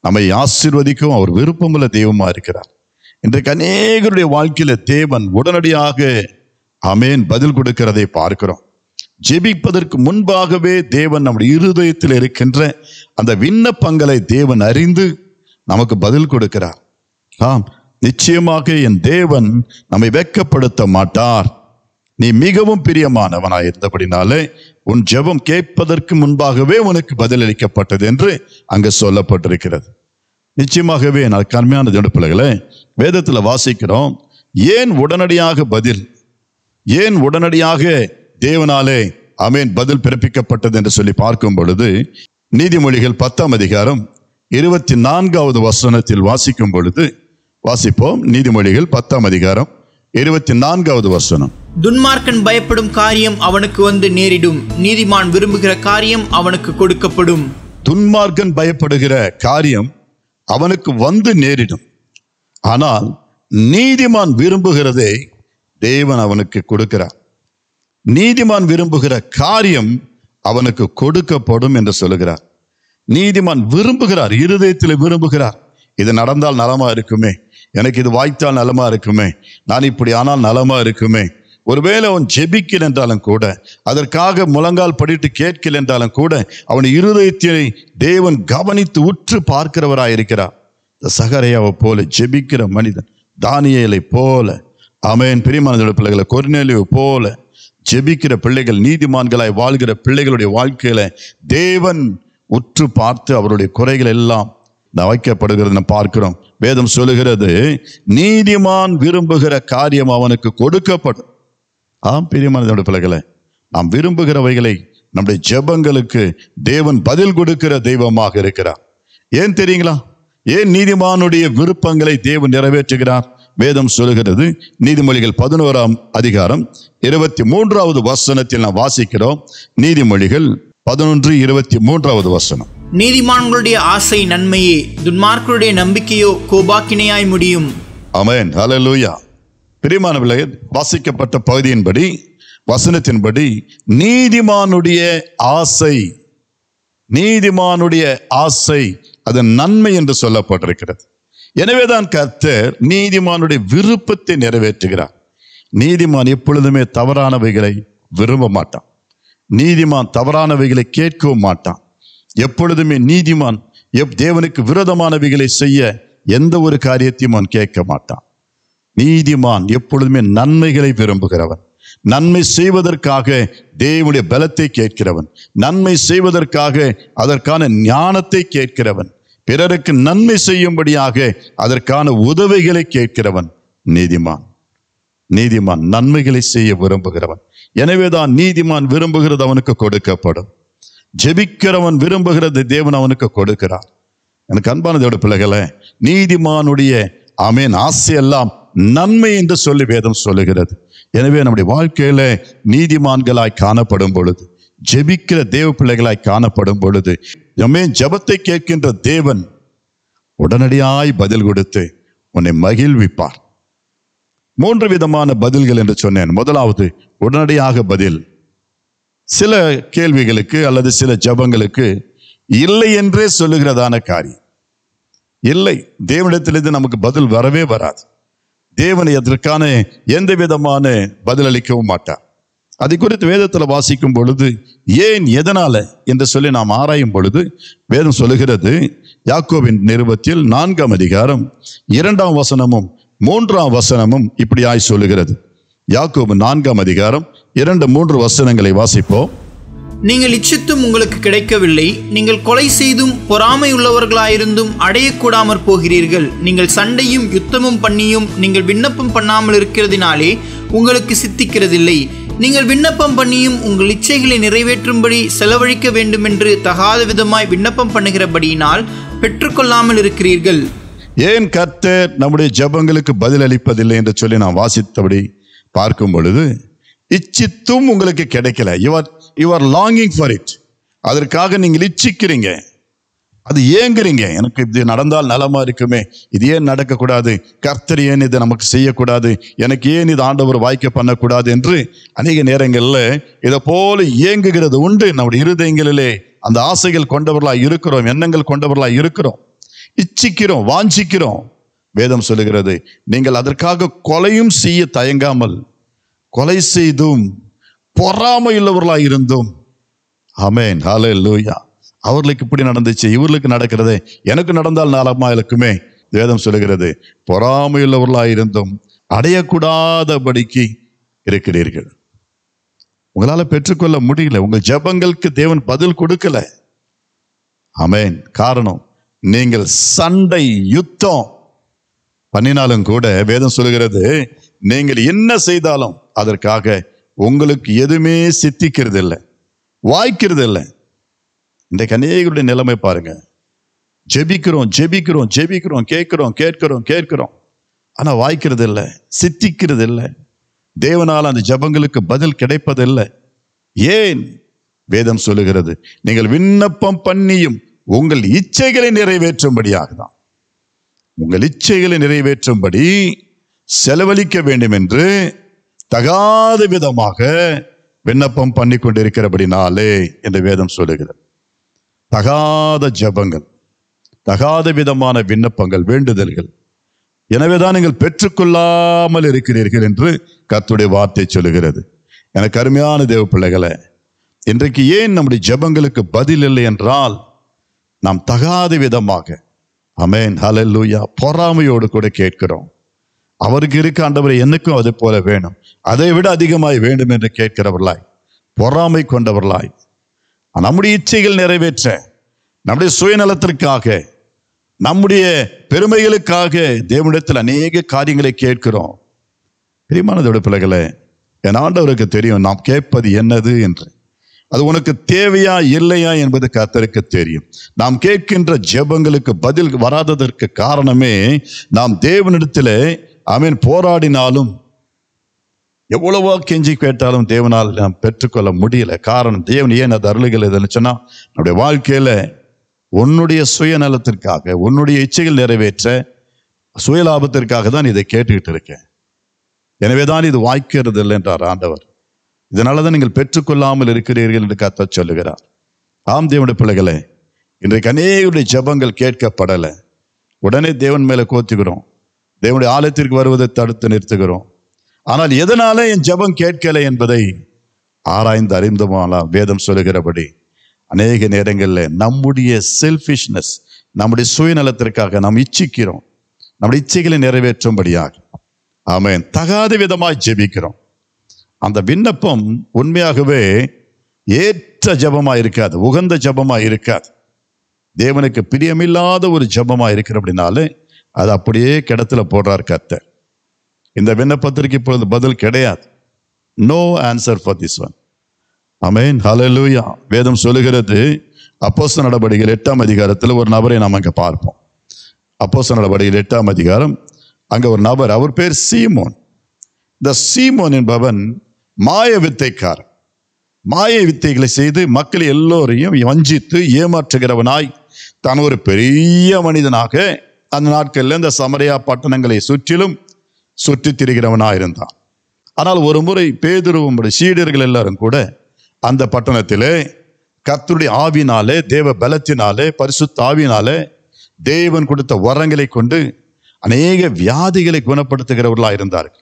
நம்மை ஆசீர்வதிக்கவும் அவர் விருப்பமுள்ள தெய்வமா இருக்கிறார். இன்றைக்கு அநேகருடைய வாழ்க்கையில தேவன் உடனடியாக பதில் கொடுக்கிறதை பார்க்கிறோம். ஜெபிப்பதற்கு முன்பாகவே தேவன் நம்முடைய இருதயத்தில் இருக்கின்ற அந்த விண்ணப்பங்களை தேவன் அறிந்து நமக்கு பதில் கொடுக்கிறார். நிச்சயமாக என் தேவன் நம்மை வெட்கப்படுத்த மாட்டார். நீ மிகவும் பிரியமானவனாய் இருந்தபடினாலே உன் ஜெபம் கேட்பதற்கு முன்பாகவே உனக்கு பதிலளிக்கப்பட்டது என்று அங்கு சொல்லப்பட்டிருக்கிறது. நிச்சயமாகவே நான் கருமையான தேவனுடைய பிள்ளைகளே, வேதத்தில் வாசிக்கிறோம், ஏன் உடனடியாக பதில், ஏன் உடனடியாக தேவனாலே ஆமென் பதில் பிறப்பிக்கப்பட்டது என்று சொல்லி பார்க்கும் பொழுது, நீதிமொழிகள் 10ஆம் அதிகாரம் 24வது வசனத்தில் வாசிக்கும் பொழுது வாசிப்போம். நீதிமொழிகள் 10ஆம் அதிகாரம் 24வது வசனம். துன்மார்க்கன் பயப்படும் காரியம் அவனுக்கு வந்து நேரிடும், நீதிமான் விரும்புகிற காரியம் அவனுக்கு கொடுக்கப்படும். துன்மார்க்கன் பயப்படுகிற காரியம் அவனுக்கு வந்து நேரிடும், ஆனால் நீதிமான் விரும்புகிறதை தேவன் அவனுக்கு கொடுக்கிறார். நீதிமான் விரும்புகிற காரியம் அவனுக்கு கொடுக்கப்படும் என்று சொல்லுகிறார். நீதிமான் விரும்புகிறார், இருதயத்தில் விரும்புகிறார். இது நடந்தால் நலமா இருக்குமே, எனக்கு இது வாய்த்தால் நலமா இருக்குமே, நான் இப்படி ஆனால் நலமா இருக்குமே. ஒருவேளை அவன் ஜெபிக்கல் என்றாலும் கூட, அதற்காக முழங்கால் படிட்டு கேட்கல் என்றாலும் கூட, அவன் இருதயத்தை தேவன் கவனித்து உற்று பார்க்கிறவராயிருக்கிறார். சகரியாவை போல ஜெபிக்கிற மனிதன், தானியேலை போல, ஆமென், பிரியமான பிள்ளைகளை கொர்நேலியை போல ஜெபிக்கிற பிள்ளைகள், நீதிமான்களாய் வாழ்கிற பிள்ளைகளுடைய வாழ்க்கையில தேவன் உற்று பார்த்து அவருடைய குறைகள் எல்லாம் வைக்கப்படுகிறது நாம் பார்க்கிறோம். வேதம் சொல்லுகிறது, நீதிமான் விரும்புகிற காரியம் அவனுக்கு கொடுக்கப்படும். பிரியமான பிள்ளைகளை, நாம் விரும்புகிறவைகளை நம்முடைய ஜெபங்களுக்கு தேவன் பதில் கொடுக்கிற தெய்வமாக இருக்கிறார். ஏன் தெரியுங்களா? ஏன் நீதிமானுடைய விருப்பங்களை தேவன் நிறைவேற்றுகிறார்? வேதம் சொல்லுகிறது, நீதிமொழிகள் 11ஆம் அதிகாரம் 23வது வசனத்தில் நாம் வாசிக்கிறோம். நீதிமொழிகள் 11:23வது வசனம். நீதிமான்களுடைய ஆசை நன்மையே, துன்மார்க்கருடைய நம்பிக்கையோ கோபாக்கினையாய் முடியும். ஆமென், ஹல்லேலூயா. பிரியமானவர்களே, வாசிக்கப்பட்ட பகுதியின்படி, வசனத்தின்படி நீதிமானுடைய ஆசை, நீதிமானுடைய ஆசை அது நன்மை என்று சொல்லப்பட்டிருக்கிறது. எனவேதான் கர்த்தர் நீதிமானுடைய விருப்பத்தை நிறைவேற்றுகிறார். நீதிமான் எப்பொழுதுமே தவறானவைகளை விரும்ப மாட்டான். நீதிமான் தவறானவைகளை கேட்கவும் மாட்டான். எப்பொழுதுமே நீதிமான் தேவனுக்கு விரோதமானவைகளை செய்ய எந்த ஒரு காரியத்தையும் அவன் கேட்க மாட்டான். நீதிமான் எப்பொழுதுமே நன்மைகளை விரும்புகிறவன், நன்மை செய்வதற்காக தேவனுடைய பலத்தை கேட்கிறவன், நன்மை செய்வதற்காக அதற்கான ஞானத்தை கேட்கிறவன், பிறருக்கு நன்மை செய்யும்படியாக அதற்கான உதவிகளை கேட்கிறவன் நீதிமான். நீதிமான் நன்மைகளை செய்ய விரும்புகிறவன். எனவேதான் நீதிமான் விரும்புகிறது அவனுக்கு கொடுக்கப்படும். ஜெபிக்கிறவன் விரும்புகிறது தேவன் அவனுக்கு கொடுக்கிறார். எனக்கு அன்பான தேவனுடைய பிள்ளைகளே, நீதிமானுடைய ஆமென் ஆசையெல்லாம் நன்மை என்று சொல்லி வேதம் சொல்லுகிறது. எனவே நம்முடைய வாழ்க்கையில நீதிமான்களாய் காணப்படும் பொழுது, ஜெபிக்கிற தேவ பிள்ளைகளாய் காணப்படும் பொழுது, ஜெபத்தை கேட்கின்ற தேவன் உடனடியாய் பதில் கொடுத்து உன்னை மகிழ்விப்பார். 3 விதமான பதில்கள் என்று சொன்னேன். முதலாவது உடனடியாக பதில். சில கேள்விகளுக்கு அல்லது சில ஜெபங்களுக்கு இல்லை என்றே சொல்லுகிறதான காரியம். இல்லை, தேவனிடத்திலிருந்து நமக்கு பதில் வரவே வராது. தேவனை அதற்கான எந்த விதமான பதிலளிக்கவும் மாட்டார். அதை குறித்து வேதத்தில் வாசிக்கும் பொழுது, ஏன் எதனால என்று சொல்லி நாம் ஆராயும் பொழுது வேதம் சொல்லுகிறது, யாக்கோபின் நிருபத்தில் 4ஆம் அதிகாரம் 2ஆம் வசனமும் 3ஆம் வசனமும் இப்படியாய் சொல்லுகிறது. யாக்கோபு 4ஆம் அதிகாரம் 2-3 வசனங்களை வாசிப்போம். நீங்கள் இச்சித்தும் உங்களுக்கு கிடைக்கவில்லை, நீங்கள் கொலை செய்தும் பொறாமை உள்ளவர்களாயிருந்தும் அடையக்கூடாமற் போகிறீர்கள். நீங்கள் சண்டையும் யுத்தமும் பண்ணியும் நீங்கள் விண்ணப்பம் பண்ணாமல் இருக்கிறதினாலே உங்களுக்கு சித்திக்கிறதில்லை. நீங்கள் விண்ணப்பம் பண்ணியும் உங்கள் இச்சைகளை நிறைவேற்றும்படி செலவழிக்க வேண்டுமென்று தகாத விதமாய் விண்ணப்பம் பண்ணுகிறபடியினால் பெற்றுக்கொள்ளாமல் இருக்கிறீர்கள். ஏன் கர்த்தர் நம்முடைய ஜெபங்களுக்கு பதில் அளிப்பதில்லை என்று சொல்லி நாம் வாசித்தபடி பார்க்கும் பொழுது, இச்சித்தும் உங்களுக்கு கிடைக்கல. You are longing for it. அதற்காக நீங்கள் இச்சிக்கிறீங்க, அது ஏங்குறீங்க. எனக்கு இது நடந்தால் நலமா இருக்குமே, இது ஏன் நடக்கக்கூடாது, கர்த்தர் ஏன் இதை நமக்கு செய்யக்கூடாது, எனக்கு ஏன் இது ஆண்டவர் வாய்க்க பண்ணக்கூடாது என்று அநேக நேரங்களில் இதை போல ஏங்குகிறது உண்டு. நம்முடைய இருதயங்களிலே அந்த ஆசைகள் கொண்டவர்களாக இருக்கிறோம், எண்ணங்கள் கொண்டவர்களாக இருக்கிறோம், இச்சிக்கிறோம், வாஞ்சிக்கிறோம். வேதம் சொல்லுகிறது, நீங்கள் அதற்காக கொலையும் செய்ய தயங்காமல், கொலை செய்தும் பொறாமையுள்ளவர்களாக இருந்தும், ஆமென், ஹல்லேலூயா, அவர்களுக்கு இப்படி நடந்துச்சு, இவர்களுக்கு நடக்கிறதே, எனக்கு நடந்தால் நலமா இருக்குமே. வேதம் சொல்லுகிறது, பொறாமையுள்ளவர்களாக இருந்தும் அடையக்கூடாதபடிக்கு இருக்கிறீர்கள். உங்களால பெற்றுக்கொள்ள முடியல. உங்கள் ஜெபங்களுக்கு தேவன் பதில் கொடுக்கல. ஆமென். காரணம், நீங்கள் சண்டை யுத்தம் பண்ணினாலும் கூட வேதம் சொல்லுகிறது, நீங்கள் என்ன செய்தாலும் அதற்காக உங்களுக்கு எதுவுமே சித்திக்கிறது இல்லை, வாய்க்கிறது இல்லை. இன்றைக்கு அநேகருடைய நிலைமை பாருங்க. ஜெபிக்கிறோம் ஜெபிக்கிறோம் ஜெபிக்கிறோம், கேட்கிறோம் கேட்கிறோம் கேட்கிறோம், ஆனா வாய்க்கிறது இல்லை, சித்திக்கிறது இல்லை. தேவனால் அந்த ஜெபங்களுக்கு பதில் கிடைப்பதில்லை. ஏன்? வேதம் சொல்லுகிறது, நீங்கள் விண்ணப்பம் பண்ணியும் உங்கள் இச்சைகளை நிறைவேற்றும்படியாக தான். உங்கள் இச்சைகளை நிறைவேற்றும்படி செலவழிக்க வேண்டும் என்று தகாத விதமாக விண்ணப்பம் பண்ணி கொண்டிருக்கிறபடினாலே என்று வேதம் சொல்லுகிறது. தகாத ஜெபங்கள், தகாத விதமான விண்ணப்பங்கள், வேண்டுதல்கள். எனவேதான் நீங்கள் பெற்றுக்கொள்ளாமல் இருக்கிறீர்கள் என்று கர்த்தருடைய வார்த்தை சொல்லுகிறது. எனக்கு அருமையான தேவ பிள்ளைகளே, இன்றைக்கு ஏன் நம்முடைய ஜெபங்களுக்கு பதில் இல்லை என்றால், நாம் தகாத விதமாக, ஆமென், ஹல்லேலூயா, பொறாமையோடு கூட கேட்கிறோம். அவருக்கு இருக்க ஆண்டவரை எனக்கும் அது போல வேணும், அதை விட அதிகமாய் வேண்டும் என்று கேட்கிறவர்களாய், பொறாமை கொண்டவர்களாய், நம்முடைய இச்சைகள் நிறைவேற்ற, நம்முடைய சுயநலத்திற்காக, நம்முடைய பெருமைகளுக்காக தேவனிடத்தில் அநேக காரியங்களை கேட்கிறோம். பிரியமானதோட பிள்ளைகளே, என் ஆண்டவருக்கு தெரியும் நாம் கேட்பது என்னது என்று. அது உனக்கு தேவையா இல்லையா என்பது கர்த்தருக்கு தெரியும். நாம் கேட்கின்ற ஜெபங்களுக்கு பதில் வராததற்கு காரணமே, நாம் தேவனிடத்தில் ஆமென் போராடினாலும், எவ்வளவோ கெஞ்சி கேட்டாலும் தேவனால் நாம் பெற்றுக்கொள்ள முடியல. காரணம், தேவன் ஏன் அது அருளுகள் எதுச்சுன்னா, நம்முடைய வாழ்க்கையில உன்னுடைய சுயநலத்திற்காக, உன்னுடைய இச்சைகள் நிறைவேற்ற, சுயலாபத்திற்காக தான் இதை கேட்டுக்கிட்டு இருக்கேன். எனவேதான் இது வாய்க்கிறது இல்லை என்றார் ஆண்டவர். இதனாலதான் நீங்கள் பெற்றுக்கொள்ளாமல் இருக்கிறீர்கள் என்று கர்த்தர் சொல்லுகிறார். ஆம் தேவனுடைய பிள்ளைகளே, இன்றைக்கு அநேகருடைய ஜெபங்கள் கேட்கப்படலை. உடனே தேவன் மேல கோத்துக்கிறோம், தேவனுடைய ஆலயத்திற்கு வருவதை தடுத்து நிறுத்துகிறோம். ஆனால் எதனால என் ஜெபம் கேட்கலை என்பதை ஆராய்ந்து அறிந்தோமானால் வேதம் சொல்லுகிறபடி அநேக நேரங்களில் நம்முடைய செல்ஃபிஷ்னஸ், நம்முடைய சுயநலத்திற்காக நாம் இச்சிக்கிறோம், நம்முடைய இச்சைகளை நிறைவேற்றும்படியாக, ஆமென், தகாத விதமாய் ஜெபிக்கிறோம். அந்த விண்ணப்பம் உண்மையாகவே ஏற்ற ஜெபமா இருக்காது, உகந்த ஜெபமா இருக்காது. தேவனுக்கு பிரியமில்லாத ஒரு ஜெபமா இருக்கிற அப்படின்னாலே அது அப்படியே கிடத்துல போடுறார் கர்த்தர். இந்த விண்ணப்பத்திற்கு இப்பொழுது பதில் கிடையாது. No answer for this one. Amen, hallelujah. வேதம் சொல்லுகிறது, அப்போஸ்தலர் நடபடிகள் 8ஆம் அதிகாரத்தில் ஒரு நபரை நாம் அங்க பார்ப்போம். அப்போஸ்தலர் நடபடிகள் 8ஆம் அதிகாரம், அங்க ஒரு நபர், அவர் பேர் சீமோன். இந்த சீமோன் என்பவன் மாய வித்தைக்காரன். மாய வித்தைகளை செய்து மக்களை எல்லோரையும் வஞ்சித்து ஏமாற்றுகிறவனாய், தான் ஒரு பெரிய மனிதனாக அந்த நாட்களில் இந்த சமரியா பட்டணங்களை சுற்றிலும் சுற்றி திரிகிறவனாய் இருந்தான். ஆனால் ஒரு முறை பேதுருவும் சீடர்கள் எல்லாரும் கூட அந்த பட்டணத்திலே கர்த்தருடைய ஆவினாலே, தேவ பலத்தினாலே, பரிசுத்த ஆவினாலே, தேவன் கொடுத்த வரங்களை கொண்டு அநேக வியாதிகளை குணப்படுத்துகிறவர்களாக இருந்தார்கள்.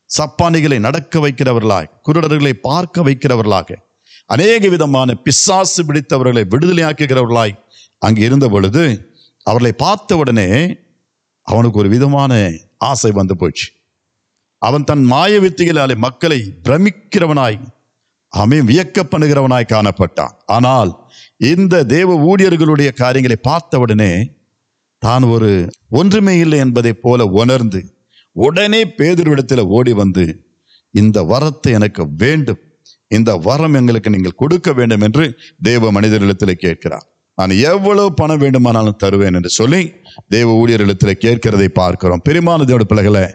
சப்பானிகளை நடக்க வைக்கிறவர்களாய், குருடர்களை பார்க்க வைக்கிறவர்களாக, அநேக விதமான பிசாசு பிடித்தவர்களை விடுதலையாக்குகிறவர்களாய் அங்கே இருந்த பொழுது, அவர்களை பார்த்த உடனே அவனுக்கு ஒரு விதமான ஆசை வந்து போச்சு. அவன் தன் மாய வித்தைகளாலே மக்களை பிரமிக்கிறவனாய், அவன் வியக்க பண்ணுகிறவனாய் காணப்பட்டான். ஆனால் இந்த தேவ ஊழியர்களுடைய காரியங்களை பார்த்த உடனே தான் ஒரு ஒன்றுமே இல்லை என்பதை போல உணர்ந்து உடனே பேதுருவிடத்தில் ஓடி வந்து, இந்த வரத்தை எனக்கு வேண்டும், இந்த வரம் எங்களுக்கு நீங்கள் கொடுக்க வேண்டும் என்று தேவ மனிதர்களிடத்தில் கேட்கிறார். நான் எவ்வளவு பணம் வேண்டுமானாலும் தருவேன் என்று சொல்லி தேவ ஊழியர்களிடத்தில் கேட்கிறதை பார்க்கிறோம். பிரியமான தேவ பிள்ளைகளே,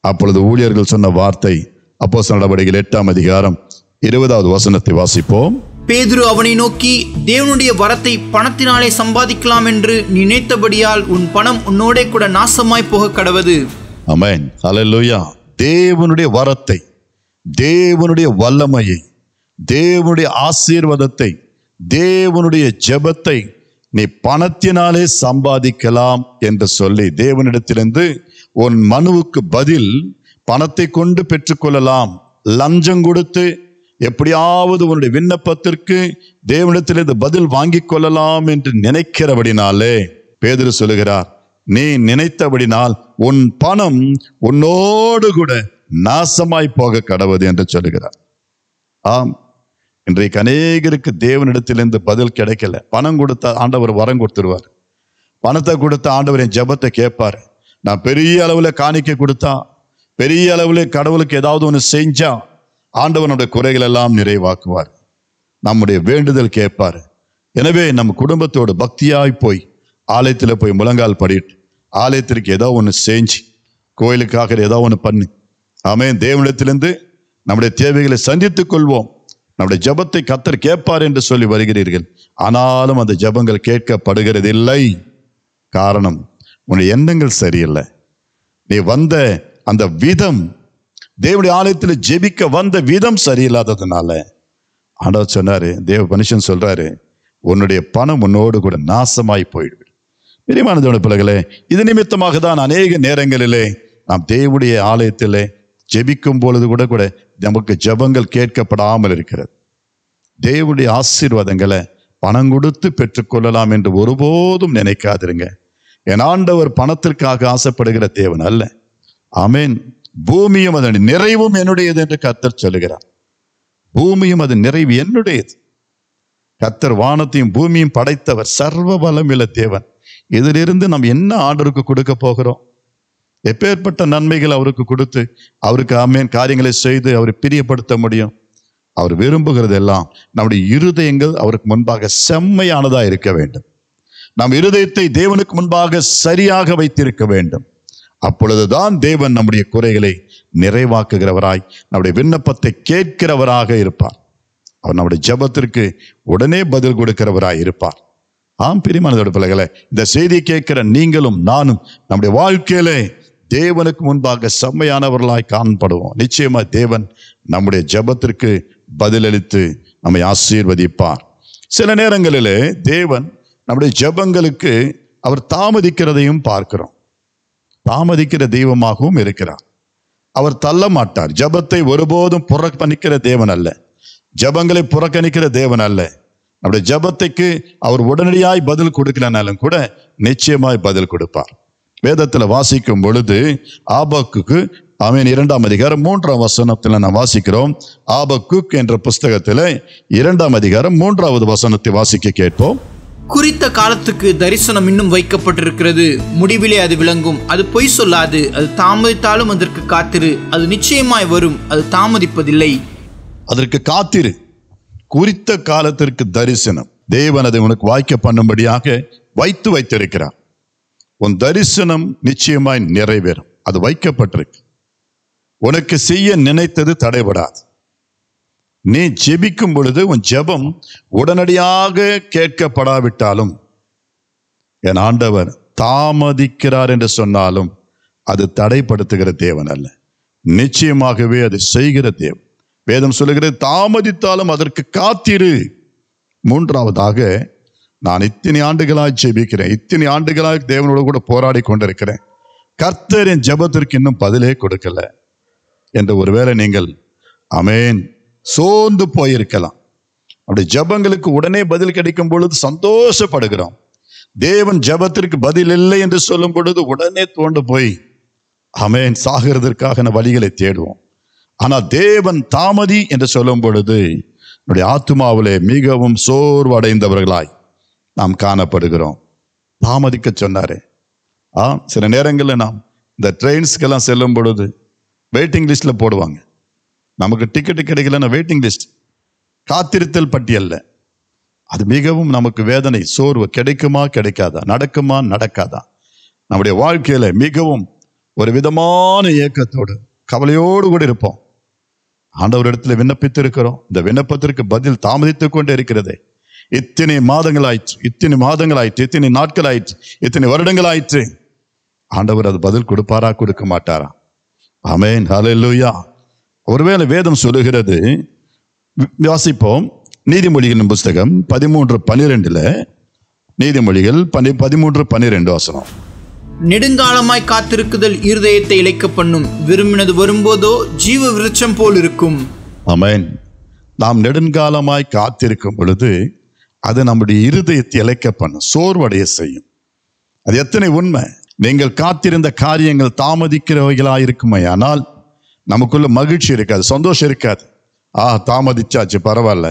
அப்பொழுது ஊழியர்கள் சொன்ன வார்த்தை அப்போஸ்தலர் நடபடிகள் 8ஆம் அதிகாரம் 20வது வசனத்தை வாசிப்போம். பேதுரு அவனை நோக்கி, தேவனுடைய வரத்தை பணத்தினாலே சம்பாதிக்கலாம் என்று நினைத்தபடியால் உன் பணம் உன்னோடே கூட நாசமாய் போக கடவது. ஆமென், ஹல்லேலூயா. தேவனுடைய வரத்தை, தேவனுடைய வல்லமையை, தேவனுடைய ஆசீர்வாதத்தை, தேவனுடைய ஜெபத்தை நீ பணத்தினாலே சம்பாதிக்கலாம் என்று சொல்லி தேவனிடத்திலிருந்து உன் மனுவுக்கு பதில் பணத்தை கொண்டு பெற்றுக்கொள்ளலாம். லஞ்சம் கொடுத்து எப்படியாவது உன்னுடைய விண்ணப்பத்திற்கு தேவனிடத்திலிருந்து பதில் வாங்கிக் கொள்ளலாம் என்று நினைக்கிறபடினாலே பேதுரு சொல்லுகிறார், நீ நினைத்தபடினால் உன் பணம் உன்னோடு கூட நாசமாய் போக கடவுது என்று சொல்லுகிறார். ஆம், இன்றைக்கு அநேகருக்கு தேவனிடத்திலிருந்து பதில் கிடைக்கல. பணம் கொடுத்தா ஆண்டவர் வரம் கொடுத்துருவார். பணத்தை கொடுத்த ஆண்டவர் என் ஜெபத்தை கேட்பார். நான் பெரிய அளவுல காணிக்கை கொடுத்தா, பெரிய அளவுல கடவுளுக்கு ஏதாவது ஒன்று செஞ்சா ஆண்டவனுடைய குறைகள் எல்லாம் நிறைவாக்குவார். நம்முடைய வேண்டுதல் கேட்பார். எனவே நம்ம குடும்பத்தோடு பக்தியாய் போய் ஆலயத்தில் போய் முழங்கால் படிட்டு ஆலயத்திற்கு ஏதோ ஒன்று செஞ்சு கோயிலுக்காக ஏதோ ஒன்று பண்ணி ஆமென், தேவனிடத்திலிருந்து நம்முடைய தேவைகளை சந்தித்துக் கொள்வோம். நம்முடைய ஜெபத்தை கர்த்தர் கேட்பார் என்று சொல்லி வருகிறீர்கள். ஆனாலும் அந்த ஜெபங்கள் கேட்கப்படுகிறதில்லை. காரணம், உன்னுடைய எண்ணங்கள் சரியில்லை. நீ வந்த அந்த விதம், தேவனுடைய ஆலயத்தில் ஜெபிக்க வந்த விதம் சரியில்லாததுனால ஆண்டவர் சொன்னாரு, தேவ மனுஷன் சொல்றாரு, உன்னுடைய பணம் உன்னோடு கூட நாசமாய் போயிடுது. பிரியமான தேவனுடைய பிள்ளைகளே, இது நிமித்தமாக தான் அநேக நேரங்களிலே நாம் தேவனுடைய ஆலயத்திலே ஜெபிக்கும் பொழுது கூட நமக்கு ஜெபங்கள் கேட்கப்படாமல் இருக்கிறது. தேவனுடைய ஆசீர்வாதங்களை பணம் கொடுத்து பெற்றுக்கொள்ளலாம் என்று ஒருபோதும் நினைக்காதிருங்க. என் ஆண்டவர் பணத்திற்காக ஆசைப்படுகிற தேவன் அல்ல. ஆமென். பூமியும் அதன் நிறைவும் என்னுடையது என்று கர்த்தர் சொல்லுகிறார். பூமியும் அதன் நிறைவு என்னுடையது. கர்த்தர் வானத்தையும் பூமியும் படைத்தவர், சர்வ பலமுள்ள தேவன். இதிலிருந்து நாம் என்ன ஆண்டவருக்கு கொடுக்க போகிறோம்? எப்பேற்பட்ட நன்மைகள் அவருக்கு கொடுத்து அவருக்கு ஆமென் காரியங்களை செய்து அவரை பிரியப்படுத்த முடியும்? அவர் விரும்புகிறது எல்லாம் நம்முடைய இருதயங்கள் அவருக்கு முன்பாக செம்மையானதா இருக்க வேண்டும். நம் இருதயத்தை தேவனுக்கு முன்பாக சரியாக வைத்திருக்க வேண்டும். அப்பொழுதுதான் தேவன் நம்முடைய குறைகளை நிறைவாக்குகிறவராய், நம்முடைய விண்ணப்பத்தை கேட்கிறவராக இருப்பார். அவர் நம்முடைய ஜெபத்திற்கு உடனே பதில் கொடுக்கிறவராய் இருப்பார். ஆம், பிரியமானவருடைய பிள்ளைகளே, இந்த செய்தியை கேட்கிற நீங்களும் நானும் நம்முடைய வாழ்க்கையிலே தேவனுக்கு முன்பாக செம்மையானவர்களாய் காணப்படுவோம். நிச்சயமா தேவன் நம்முடைய ஜெபத்திற்கு பதிலளித்து நம்மை ஆசீர்வதிப்பார். சில நேரங்களிலே தேவன் நம்முடைய ஜெபங்களுக்கு அவர் தாமதிக்கிறதையும் பார்க்கிறோம். தாமதிக்கிற தெய்வமாகவும் இருக்கிறார். அவர் தள்ள மாட்டார். ஜெபத்தை ஒருபோதும் புறக்கணிக்கிற தேவன் அல்ல. ஜெபங்களை புறக்கணிக்கிற தேவன் அல்ல. நம்முடைய ஜெபத்துக்கு அவர் உடனடியாய் பதில் கொடுக்கலனாலும் கூட நிச்சயமாய் பதில் கொடுப்பார். வேதத்துல வாசிக்கும் பொழுது ஆபக்குக்கு ஆமென் 2ஆம் அதிகாரம் 3ஆம் வசனத்துல நாம் வாசிக்கிறோம். ஆபக்குக் என்ற புஸ்தகத்துல 2ஆம் அதிகாரம் 3வது வசனத்தை வாசிக்க கேட்போம். குறித்த காலத்துக்கு தரிசனம் இன்னும் வைக்கப்பட்டிருக்கிறது, முடிவிலே அது விளங்கும். அது பொய் சொல்லாது, அது தாமதித்தாலும் அதற்கு காத்திரு, அது நிச்சயமாய் வரும், அது தாமதிப்பதில்லை. அதற்கு காத்திரு. குறித்த காலத்திற்கு தரிசனம் தேவன் அதை உனக்கு வாய்க்க பண்ணும்படியாக வைத்திருக்கிறார். உன் தரிசனம் நிச்சயமாய் நிறைவேறும். அது வைக்கப்பட்டிருக்கு. உனக்கு செய்ய நினைத்தது தடைபடாது. நீ ஜெபிக்கும் பொழுது உன் ஜெபம் உடனடியாக கேட்கப்படாவிட்டாலும், என் ஆண்டவர் தாமதிக்கிறார் என்று சொன்னாலும் அது தடைப்படுத்துகிற தேவன் அல்ல. நிச்சயமாகவே அது செய்கிற தேவன். வேதம் சொல்லுகிறது, தாமதித்தாலும் அதற்கு காத்திரு. மூன்றாவதாக, நான் இத்தனை ஆண்டுகளாய் ஜெபிக்கிறேன், இத்தனை ஆண்டுகளாய் தேவனோடு கூட போராடி கொண்டிருக்கிறேன், கர்த்தர் என் ஜெபத்திற்கு இன்னும் பதிலே கொடுக்கல என்று ஒருவேளை நீங்கள் ஆமென் சோர்ந்து போயிருக்கலாம். அப்படி ஜெபங்களுக்கு உடனே பதில் கிடைக்கும் பொழுது சந்தோஷப்படுகிறோம். தேவன் ஜெபத்திற்கு பதில் இல்லை என்று சொல்லும் பொழுது உடனே தோண்டு போய் ஆமென் சாகிறதற்காக வழிகளை தேடுவோம். ஆனால் தேவன் தாமதி என்று சொல்லும் பொழுது நம்முடைய ஆத்துமாவிலே மிகவும் சோர்வடைந்தவர்களாய் நாம் காணப்படுகிறோம். தாமதிக்க சொன்னாரு. சில நேரங்களில் நாம் இந்த ட்ரெயின்ஸ்க்கெல்லாம் செல்லும் பொழுது வெயிட்டிங் லிஸ்ட்ல போடுவாங்க. நமக்கு டிக்கெட்டு கிடைக்கலன்னா வெயிட்டிங் லிஸ்ட், காத்திருத்தல் பட்டியல்ல. அது மிகவும் நமக்கு வேதனை, சோர்வு. கிடைக்குமா கிடைக்காதா, நடக்குமா நடக்காதா. நம்முடைய வாழ்க்கையில மிகவும் ஒரு விதமான ஏக்கத்தோடு கவலையோடு கூட இருப்போம். ஆண்டவர் இடத்துல விண்ணப்பித்து இருக்கிறோம். இந்த விண்ணப்பத்திற்கு பதில் தாமதித்துக் கொண்டே இருக்கிறது. இத்தனை மாதங்கள் ஆயிற்று, இத்தனை நாட்கள் ஆயிற்று, இத்தனை வருடங்கள் ஆயிற்று. ஆண்டவர் அது பதில் கொடுப்பாரா கொடுக்க மாட்டாரா? ஆமென், ஹல்லேலூயா. ஒருவேளை வேதம் சொல்லுகிறது, வாசிப்போம். நீதிமொழிகளின் புஸ்தகம் 13:12. நீதிமொழிகள் 13:12 வசனம். நெடுங்காலமாய் காத்திருக்குதல் இருதயத்தை இளைக்க பண்ணும், விரும்பினது வரும்போதோ ஜீவ விருட்சம் போல் இருக்கும். ஆமென். நாம் நெடுங்காலமாய் காத்திருக்கும் பொழுது அது நம்முடைய இருதயத்தை இளைக்க பண்ணும், சோர்வடைய செய்யும். அது எத்தனை உண்மை. நீங்கள் காத்திருந்த காரியங்கள் தாமதிக்கிறவைகளாயிருக்குமே ஆனால் நமக்குள்ள மகிழ்ச்சி இருக்காது, சந்தோஷம் இருக்காது. தாமதிச்சாச்சு பரவாயில்ல,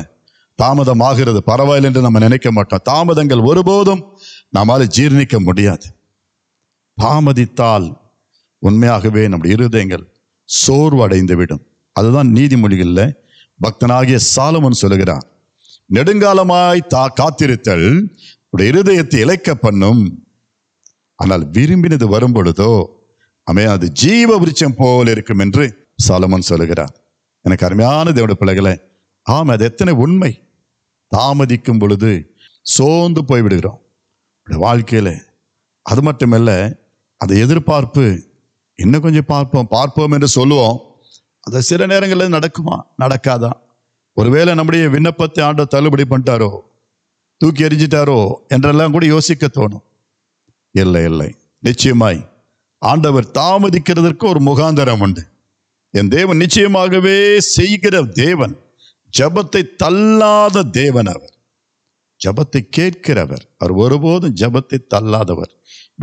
தாமதமாகிறது பரவாயில்லை என்று நம்ம நினைக்க மாட்டோம். தாமதங்கள் ஒருபோதும் நம்மால ஜீர்ணிக்க முடியாது. தாமதித்தால் உண்மையாகவே நம்முடைய இருதயங்கள் சோர்வடைந்து விடும். அதுதான் நீதிமொழிகள்ல பக்தனாகிய சாலமோன் சொல்லுகிறார், நெடுங்காலமாய் காத்திருத்தல் உடைய இருதயத்தை இளைக்க பண்ணும், ஆனால் விரும்பினது வரும் பொழுதோ அது ஜீவ விருட்சம் போல் இருக்கும் என்று சாலமோன் சொல்லுகிறார். எனக்கு அருமையான தேவனுடைய பிள்ளைகளே, அது எத்தனை உண்மை. தாமதிக்கும் பொழுது சோர்ந்து போய்விடுகிறோம் வாழ்க்கையில. அது மட்டுமல்ல, அதை எதிர்பார்ப்பு, இன்னும் கொஞ்சம் பார்ப்போம் என்று சொல்லுவோம். அது சில நேரங்களில் நடக்குமா நடக்காதா? ஒருவேளை நம்முடைய விண்ணப்பத்தை ஆண்டவர் தள்ளுபடி பண்ணிட்டாரோ, தூக்கி எறிஞ்சிட்டாரோ என்றெல்லாம் கூட யோசிக்க தோணும். இல்லை, நிச்சயமாய் ஆண்டவர் தாமதிக்கிறதற்கு ஒரு முகாந்தரம் உண்டு. என் தேவன் நிச்சயமாகவே செய்கிற தேவன், ஜபத்தை தள்ளாத தேவன். அவர் ஜபத்தை கேட்கிறவர், அவர் ஒருபோதும் ஜபத்தை தள்ளாதவர்.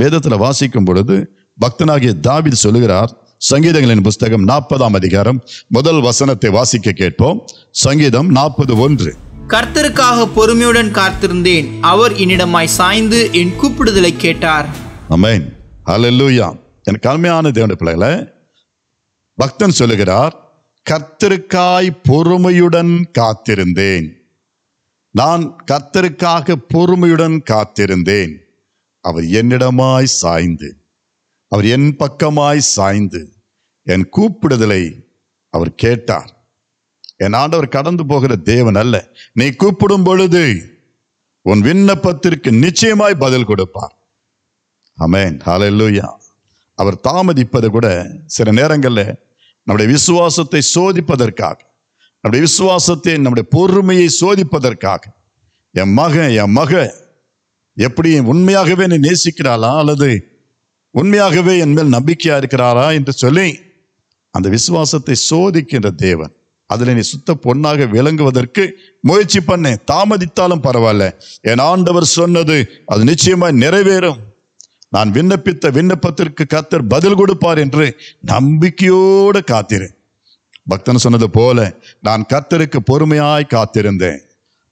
வேதத்தில் வாசிக்கும் பொழுது பக்தனாகிய தாவீது சொல்லுகிறார், சங்கீதங்களின் புஸ்தகம் 40ஆம் அதிகாரம் முதல் வசனத்தை வாசிக்க கேட்போம். சங்கீதம் 40:1. கர்த்தருக்காக பொறுமையுடன் காத்திருந்தேன், அவர் என்னிடமாய் சாய்ந்து என் கூப்பிடுதலை கேட்டார். ஆமென், ஹல்லேலூயா. எனக்கு அருமையான தேவனுடைய பிள்ளைகளே, பக்தன் சொல்லுகிறார், கர்த்தருக்காய் பொறுமையுடன் காத்திருந்தேன். நான் கர்த்தருக்காக பொறுமையுடன் காத்திருந்தேன். அவர் என்னிடமாய் சாய்ந்து, அவர் என் பக்கமாய் சாய்ந்து என் கூப்பிடுதலை அவர் கேட்டார். என் ஆண்டவர் கடந்து போகிற தேவன் அல்ல. நீ கூப்பிடும் பொழுது உன் விண்ணப்பத்திற்கு நிச்சயமாய் பதில் கொடுப்பார். ஆமென், ஹல்லேலூயா. அவர் தாமதிப்பது கூட சில நேரங்களில் நம்முடைய விசுவாசத்தை சோதிப்பதற்காக, நம்முடைய விசுவாசத்தை, நம்முடைய பொறுமையை சோதிப்பதற்காக. என் மக எப்படி உண்மையாகவே என்னை நேசிக்கிறாளா, அல்லது உண்மையாகவே என் மேல் நம்பிக்கையா இருக்கிறாரா என்று சொல்லி அந்த விசுவாசத்தை சோதிக்கின்ற தேவன். அதுல நீ சுத்த பொன்னாக விளங்குவதற்கு முயற்சி பண்ண. தாமதித்தாலும் பரவாயில்ல, என் ஆண்டவர் சொன்னது அது நிச்சயமாய் நிறைவேறும். நான் விண்ணப்பித்த விண்ணப்பத்திற்கு கர்த்தர் பதில் கொடுப்பார் என்று நம்பிக்கையோடு காத்திரு. பக்தன் சொன்னது போல நான் கர்த்தருக்கு பொறுமையாய் காத்திருந்தேன்,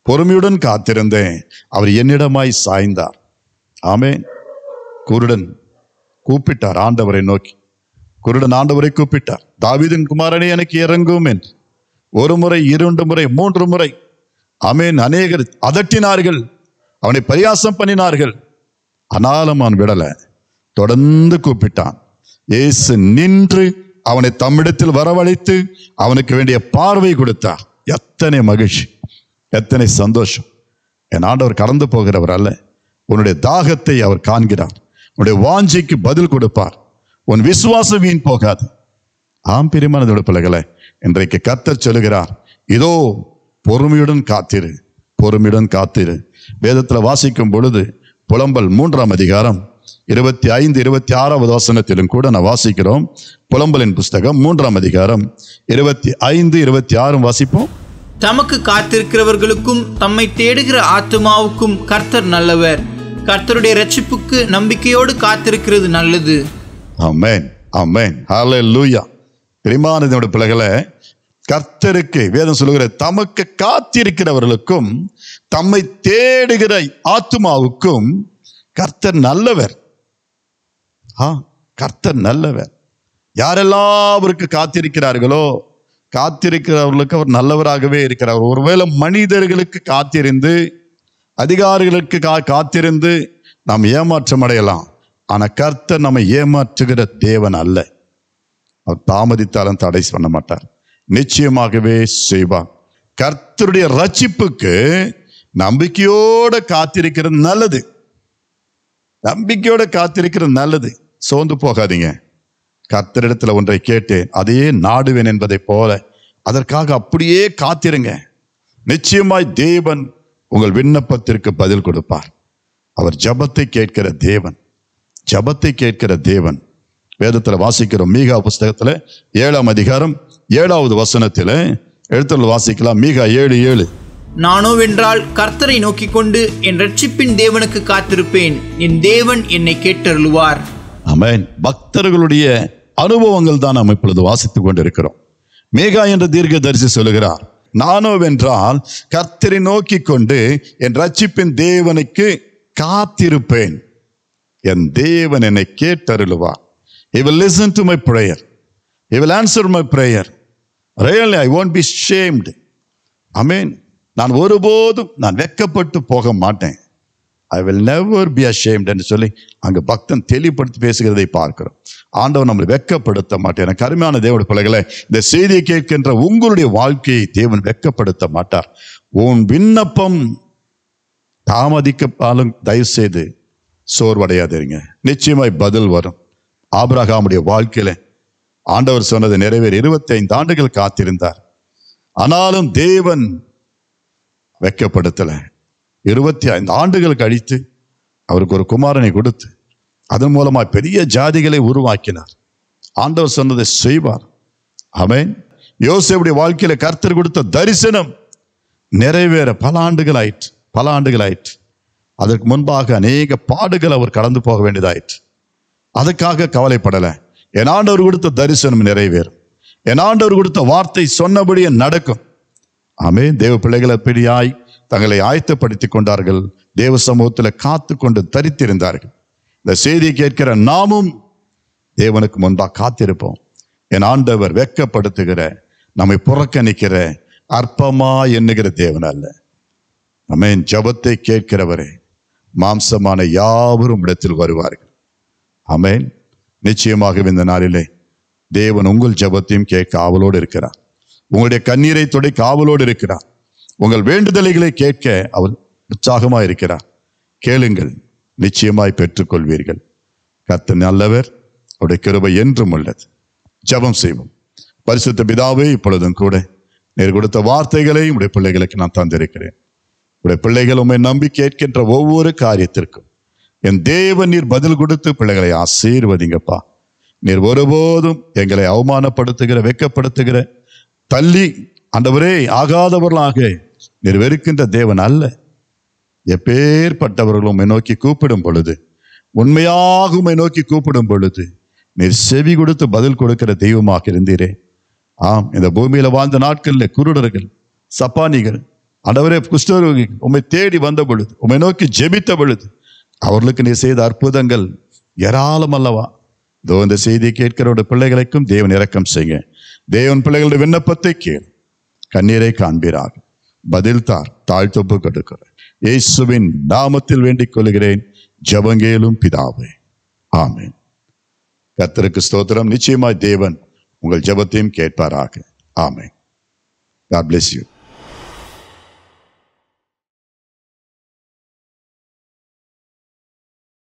பொறுமையுடன் காத்திருந்தேன். அவர் என்னிடமாய் சாய்ந்தார். ஆமென். குருடன் கூப்பிட்டார் ஆண்டவரை நோக்கி. குருடன் ஆண்டவரை கூப்பிட்டார், தாவீதின் குமாரனே எனக்கு இறங்கும் என்று. ஒரு முறை, 2 முறை, 3 முறை. ஆமென். அநேகர் அதட்டினார்கள், அவனை பரியாசம் பண்ணினார்கள். ஆனாலும் அவன் விடல, தொடர்ந்து கூப்பிட்டான். இயேசு நின்று அவனை தம்மிடத்தில் வரவழைத்து அவனுக்கு வேண்டிய பார்வை கொடுத்தார். எத்தனை மகிழ்ச்சி, எத்தனை சந்தோஷம். என் ஆண்டவர் கடந்து போகிறவர் அல்ல. உன்னுடைய தாகத்தை அவர் காண்கிறார், உன்னுடைய வாஞ்சைக்கு பதில் கொடுப்பார். உன் விசுவாசம் வீண் போகாது. ஆம் பிரியமான பிள்ளைகளே, இன்றைக்கு கர்த்தர் சொல்லுகிறார், இதோ பொறுமையுடன் காத்திரு, பொறுமையுடன் காத்திரு. வேதத்தில் வாசிக்கும் பொழுது புலம்பல் 3ஆம் அதிகாரம் 25, 26வது வசனத்திலும் கூட நான் வாசிக்கிறோம். புலம்பலின் புஸ்தகம் 3ஆம் அதிகாரம் 25, 26 வாசிப்போம். தமக்கு காத்திருக்கிறவர்களுக்கும் தம்மை தேடுகிற ஆத்துமாவுக்கும் கர்த்தர் நல்லவர். கர்த்தருடைய இரட்சிப்புக்கு நம்பிக்கையோடு காத்திருக்கிறது நல்லது. ஆமென், ஆமென், ஹல்லேலூயா. பிரியமானவருடைய பிள்ளைகளே, கர்த்தருக்கு வேதம் சொல்லுகிற தமக்கு காத்திருக்கிறவர்களுக்கும் தம்மை தேடுகிற ஆத்துமாவுக்கும் கர்த்தர் நல்லவர். கர்த்தர் நல்லவர். யாரெல்லாம் அவருக்கு காத்திருக்கிறார்களோ, காத்திருக்கிறவர்களுக்கு அவர் நல்லவராகவே இருக்கிறார். ஒருவேளை மனிதர்களுக்கு காத்திருந்து, அதிகாரிகளுக்கு காத்திருந்து நாம் ஏமாற்றம் அடையலாம். ஆனா கர்த்தர் நம்மை ஏமாற்றுகிற தேவன் அல்ல. அவர் தாமதித்தாலும் தடை பண்ண மாட்டார், நிச்சயமாகவே செய்வார். கர்த்தருடைய ரட்சிப்புக்கு நம்பிக்கையோட காத்திருக்கிறது நல்லது. நம்பிக்கையோட காத்திருக்கிறது நல்லது. சோர்ந்து போகாதீங்க. கர்த்தரிடத்துல ஒன்றை கேட்டேன், அதையே நாடுவேன் என்பதை போல அதற்காக அப்படியே காத்திருங்க. நிச்சயமாய் தேவன் உங்கள் விண்ணப்பத்திற்கு பதில் கொடுப்பார். அவர் ஜபத்தை கேட்கிற தேவன், ஜபத்தை கேட்கிற தேவன். வேதத்தில் வாசிக்கிறோம். மீகா புஸ்தகத்துல 7ஆம் அதிகாரம் 7வது வசனத்துல எழுத்துல வாசிக்கலாம். மீகா 7:7. நானோவென்றால் கர்த்தரை நோக்கி கொண்டு என் ரட்சிப்பின் தேவனுக்கு காத்திருப்பேன், என் தேவன் என்னை கேட்டருளுவார். ஆமென். பக்தர்களுடைய அனுபவங்கள் தான் நாம் இப்பொழுது வாசித்துக் கொண்டிருக்கிறோம். மீகா என்ற தீர்க்கதரிசி சொல்லுகிறார், நானோவென்றால் கர்த்தரை நோக்கி கொண்டு என் ரட்சிப்பின் தேவனுக்கு காத்திருப்பேன். என் தேவன் என்னை கேட்டருளுவார். He will listen to my prayer. He will answer my prayer. Really, I won't be shamed. Amen. நான் ஒருபோதும் நான் வெட்கப்பட்டு போக மாட்டேன். I will never be ashamed என்று சொல்லி அங்கு பக்தன் தெளிவுபடுத்தி பேசுகிறதை பார்க்கிறோம். ஆண்டவர் நம்மளை வெட்கப்படுத்த மாட்டார். எனக்கு அருமையான தேவனுடைய பிள்ளைகளே, இந்த செய்தியை கேட்கின்ற உங்களுடைய வாழ்க்கையை தேவன் வெட்கப்படுத்த மாட்டார். உன் விண்ணப்பம் தாமதிக்காலும் தயவு செய்து சோர்வடையாதீங்க. நிச்சயமாய் பதில் வரும். ஆபிரகாமுடைய வாழ்க்கையில ஆண்டவர் சொன்னது நிறைவேறி 25 ஆண்டுகள் காத்திருந்தார். ஆனாலும் தேவன் வெட்கப்படுத்தல. 25 ஆண்டுகள் கழித்து அவருக்கு ஒரு குமாரனை கொடுத்து அதன் மூலமா பெரிய ஜாதிகளை உருவாக்கினார். ஆண்டவர் சொன்னதை செய்வார். ஆமென். யோசேப்புடைய வாழ்க்கையில கர்த்தர் கொடுத்த தரிசனம் நிறைவேற பல ஆண்டுகள் ஆயிற்று. அதற்கு முன்பாக அநேக பாடுகள் அவர் கடந்து போக வேண்டியதாயிற்று. அதுக்காக கவலைப்படல. என் ஆண்டவர் கொடுத்த தரிசனம் நிறைவேறும். என் ஆண்டவர் கொடுத்த வார்த்தை சொன்னபடியே நடக்கும். ஆமென். தேவ பிள்ளைகள் அப்படியாய் தங்களை ஆயத்தப்படுத்திக் கொண்டார்கள். தேவ சமூகத்தில் காத்து கொண்டு தரித்திருந்தார்கள். இந்த செய்தியை கேட்கிற நாமும் தேவனுக்கு முன்பாக காத்திருப்போம். என் ஆண்டவர் வெட்கப்படுத்துகிற, நம்மை புறக்கணிக்கிற, அற்பமா எண்ணுகிற தேவன் அல்ல. ஆமென். ஜெபத்தை கேட்கிறவரே, மாம்சமான யாவரும் இடத்தில் வருவார்கள். ஆமென். நிச்சயமாக இந்த நாளிலே தேவன் உங்கள் ஜெபத்தையும் கேட்க ஆவலோடு இருக்கிறார். உங்களுடைய கண்ணீரை துடைக்க ஆவலோடு இருக்கிறார். உங்கள் வேண்டுதலைகளை கேட்க அவர் உற்சாகமாய் இருக்கிறார். கேளுங்கள், நிச்சயமாய் பெற்றுக்கொள்வீர்கள். கர்த்தர் நல்லவர், அவருடைய கிருபை என்றும் உள்ளது. ஜெபம் செய்வோம். பரிசுத்த பிதாவே, இப்பொழுதும் கூட நீர் கொடுத்த வார்த்தைகளை உடைய பிள்ளைகளுக்கு நான் தந்திருக்கிறேன். உடைய பிள்ளைகள் உம்மை நம்பி கேட்கின்ற ஒவ்வொரு காரியத்திற்கும் என் தேவன் நீர் பதில் கொடுத்து பிள்ளைகளை ஆசீர்வதிங்கப்பா. நீர் ஒருபோதும் எங்களை அவமானப்படுத்துகிற, வெட்கப்படுத்துகிற, தள்ளி ஆண்டவரே ஆகாதவர்களாக நீர் வெறுக்கின்ற தேவன் அல்ல. எப்பேற்பட்டவர்கள் உம்மை நோக்கி கூப்பிடும் பொழுது, உண்மையாக உம்மை நோக்கி கூப்பிடும் பொழுது நீர் செவி கொடுத்து பதில் கொடுக்கிற தெய்வமாக இருந்தீரே. ஆம், இந்த பூமியில வாழ்ந்த நாட்களில் குருடர்கள், சப்பானிகள், ஆண்டவரே குஷ்டரோகி உம்மை தேடி வந்த பொழுது, உம்மை நோக்கி ஜெபித்த பொழுது அவர்களுக்கு நீ செய்த அற்புதங்கள் ஏராளம் அல்லவா? இதோ இந்த செய்தியை கேட்கிறவருடைய பிள்ளைகளுக்கும் தேவன் இரக்கம் செய்ய. தேவன் பிள்ளைகளுடைய விண்ணப்பத்தை கேள். கண்ணீரை காண்பீராக. பதில் தார். தாழ்த்தொப்பு கொடுக்கிறேன். இயேசுவின் நாமத்தில் வேண்டிக் கொள்கிறேன். ஜெபங்கேலும் பிதாவே, ஆமென். கர்த்தருக்கு ஸ்தோத்திரம். நிச்சயமாய் தேவன் உங்கள் ஜெபத்தையும் கேட்பாராக. ஆமென். God bless you.